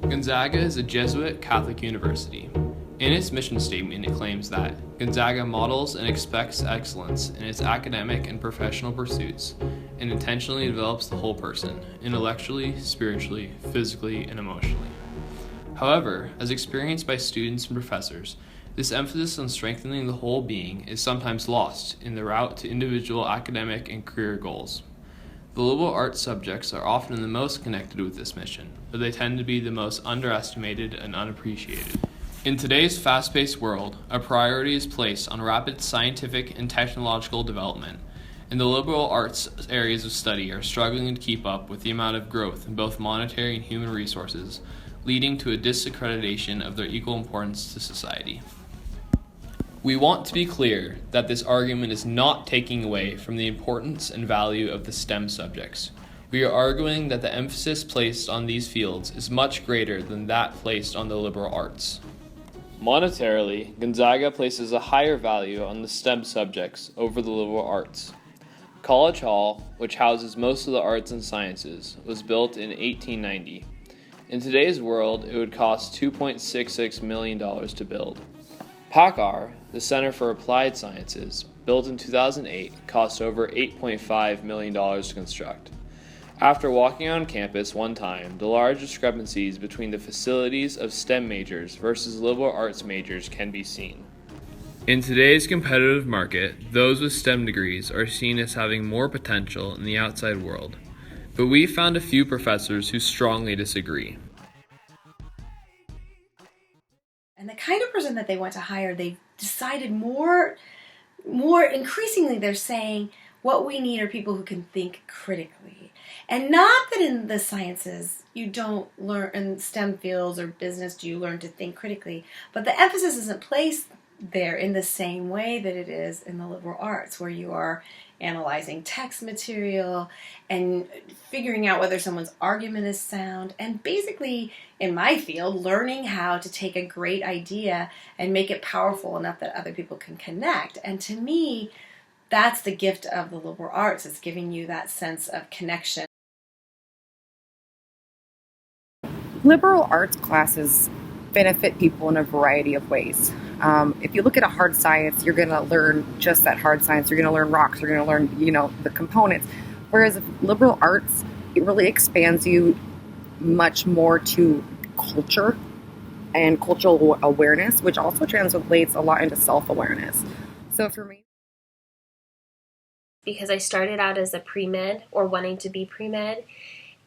Gonzaga is a Jesuit Catholic university. In its mission statement, it claims that Gonzaga models and expects excellence in its academic and professional pursuits and intentionally develops the whole person, intellectually, spiritually, physically, and emotionally. However, as experienced by students and professors, this emphasis on strengthening the whole being is sometimes lost in the route to individual academic and career goals. The liberal arts subjects are often the most connected with this mission, but they tend to be the most underestimated and unappreciated. In today's fast-paced world, a priority is placed on rapid scientific and technological development, and the liberal arts areas of study are struggling to keep up with the amount of growth in both monetary and human resources, leading to a disaccreditation of their equal importance to society. We want to be clear that this argument is not taking away from the importance and value of the STEM subjects. We are arguing that the emphasis placed on these fields is much greater than that placed on the liberal arts. Monetarily, Gonzaga places a higher value on the STEM subjects over the liberal arts. College Hall, which houses most of the arts and sciences, was built in 1890. In today's world, it would cost $2.66 million to build. PACCAR, the Center for Applied Sciences, built in 2008, cost over $8.5 million to construct. After walking on campus one time, the large discrepancies between the facilities of STEM majors versus liberal arts majors can be seen. In today's competitive market, those with STEM degrees are seen as having more potential in the outside world, but we found a few professors who strongly disagree. And the kind of person that they want to hire, they've decided more increasingly they're saying what we need are people who can think critically. And not that in the sciences you don't learn, in STEM fields or business do you learn to think critically, but the emphasis isn't placed there in the same way that it is in the liberal arts, where you are analyzing text material and figuring out whether someone's argument is sound, and basically, in my field, learning how to take a great idea and make it powerful enough that other people can connect. And to me, that's the gift of the liberal arts. It's giving you that sense of connection. Liberal arts classes benefit people in a variety of ways. If you look at a hard science, you're going to learn just that hard science. You're going to learn rocks. You're going to learn, the components. Whereas liberal arts, it really expands you much more to culture and cultural awareness, which also translates a lot into self-awareness. So for me, because I started out as a pre-med or wanting to be pre-med,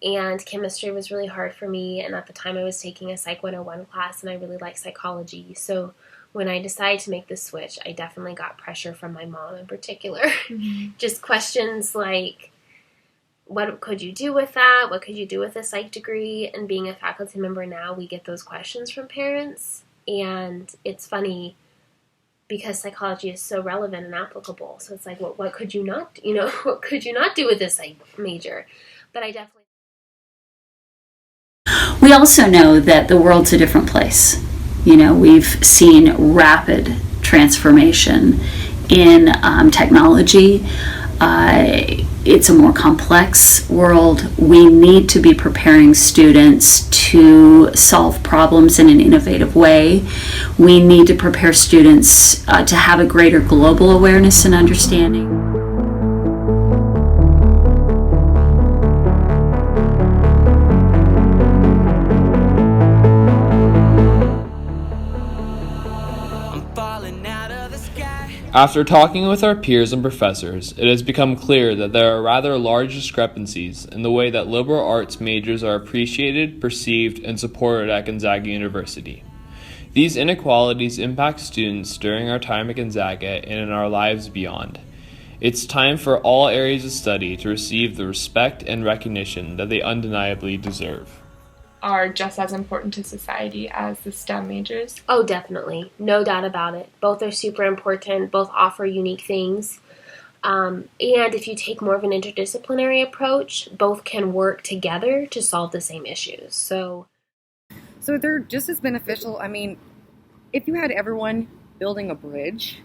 and chemistry was really hard for me, and at the time I was taking a Psych 101 class, and I really like psychology. So when I decided to make the switch, I definitely got pressure from my mom in particular. Mm-hmm. Just questions like, what could you do with that? What could you do with a psych degree? And being a faculty member now, we get those questions from parents, and it's funny because psychology is so relevant and applicable. So it's like, what could you not, what could you not do with this major? But I definitely. We also know that the world's a different place. We've seen rapid transformation in technology. It's a more complex world. We need to be preparing students to solve problems in an innovative way. We need to prepare students to have a greater global awareness and understanding. After talking with our peers and professors, it has become clear that there are rather large discrepancies in the way that liberal arts majors are appreciated, perceived, and supported at Gonzaga University. These inequalities impact students during our time at Gonzaga and in our lives beyond. It's time for all areas of study to receive the respect and recognition that they undeniably deserve. Are just as important to society as the STEM majors? Oh, definitely. No doubt about it. Both are super important. Both offer unique things. And if you take more of an interdisciplinary approach, both can work together to solve the same issues. So they're just as beneficial. I mean, if you had everyone building a bridge,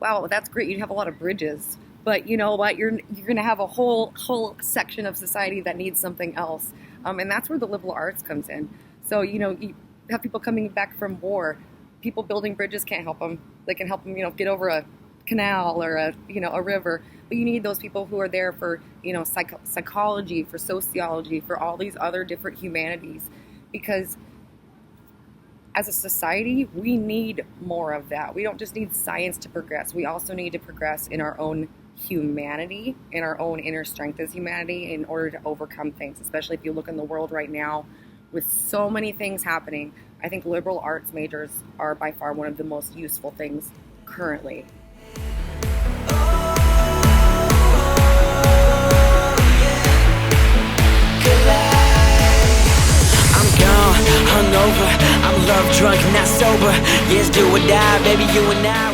wow, that's great. You'd have a lot of bridges. But you know what? You're going to have a whole section of society that needs something else. And that's where the liberal arts comes in. So, you have people coming back from war. People building bridges can't help them. They can help them, get over a canal or a river. But you need those people who are there for, psychology, for sociology, for all these other different humanities. Because as a society, we need more of that. We don't just need science to progress. We also need to progress in our own humanity, in our own inner strength as humanity in order to overcome things, especially if you look in the world right now with so many things happening. I think liberal arts majors are by far one of the most useful things currently. Hungover, I'm love drunk, not sober. Yes, do or die, baby, you and I.